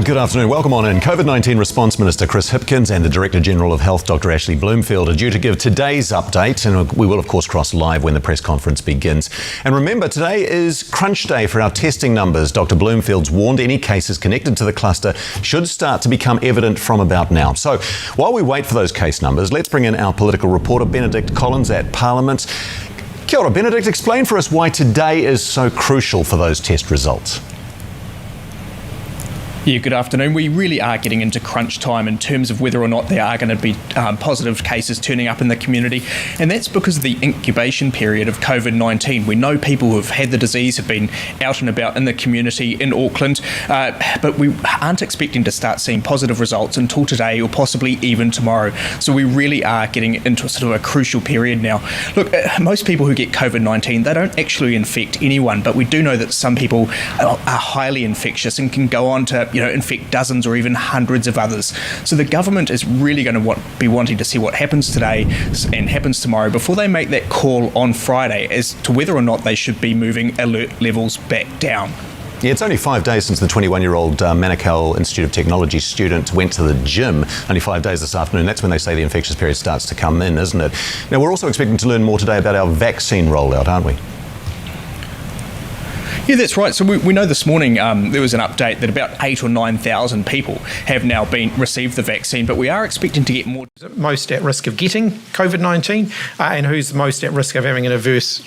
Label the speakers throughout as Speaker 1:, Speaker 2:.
Speaker 1: Good afternoon. Welcome on in. COVID-19 Response Minister Chris Hipkins and the Director General of Health, Dr. Ashley Bloomfield, are due to give today's update, and we will, of course, cross live when the press conference begins. And remember, today is crunch day for our testing numbers. Dr. Bloomfield's warned any cases connected to the cluster should start to become evident from about now. So while we wait for those case numbers, let's bring in our political reporter, Benedict Collins at Parliament. Kia ora, Benedict. Explain for us why today is so crucial for those test results.
Speaker 2: Yeah, good afternoon. We really are getting into crunch time in terms of whether or not there are going to be positive cases turning up in the community, and that's because of the incubation period of COVID-19. We know people who have had the disease have been out and about in the community in Auckland, but we aren't expecting to start seeing positive results until today or possibly even tomorrow. So we really are getting into sort of a crucial period now. Look, most people who get COVID-19, they don't actually infect anyone, but we do know that some people are highly infectious and can go on to infect dozens or even hundreds of others. So the government is really going to be wanting to see what happens today and happens tomorrow before they make that call on Friday as to whether or not they should be moving alert levels back down.
Speaker 1: Yeah, it's only 5 days since the 21-year-old Manukau Institute of Technology student went to the gym. Only 5 days this afternoon. That's when they say the infectious period starts to come in, isn't it? Now, we're also expecting to learn more today about our vaccine rollout, aren't we?
Speaker 2: Yeah, that's right. So we know this morning there was an update that about 8,000 or 9,000 people have now received the vaccine, but we are expecting to get more.
Speaker 3: Most at risk of getting COVID-19 and who's most at risk of having an adverse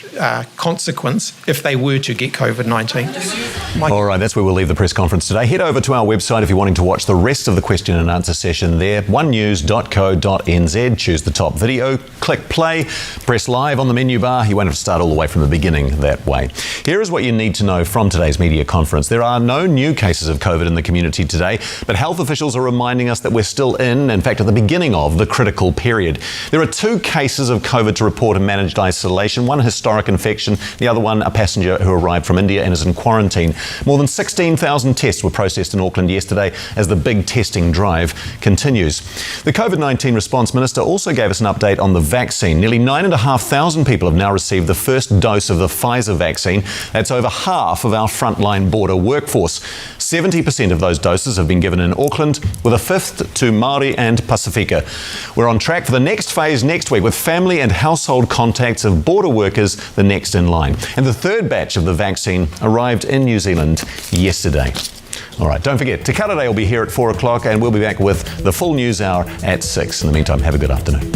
Speaker 3: consequence if they were to get COVID-19.
Speaker 1: All right, that's where we'll leave the press conference today. Head over to our website if you're wanting to watch the rest of the question and answer session there, onenews.co.nz. Choose the top video, click play, press live on the menu bar. You won't have to start all the way from the beginning that way. Here is what you need to know from today's media conference. There are no new cases of COVID in the community today, but health officials are reminding us that we're still in fact, at the beginning of the critical period. There are 2 cases of COVID to report in managed isolation, one historic infection, the other one a passenger who arrived from India and is in quarantine. More than 16,000 tests were processed in Auckland yesterday as the big testing drive continues. The COVID-19 Response Minister also gave us an update on the vaccine. Nearly 9,500 people have now received the first dose of the Pfizer vaccine. That's over half of our frontline border workforce. 70% of those doses have been given in Auckland, with a fifth to Māori and Pasifika. We're on track for the next phase next week, with family and household contacts of border workers the next in line. And the third batch of the vaccine arrived in New Zealand yesterday. All right, don't forget, Te Kara Day will be here at 4 o'clock, and we'll be back with the full news hour at 6. In the meantime, have a good afternoon.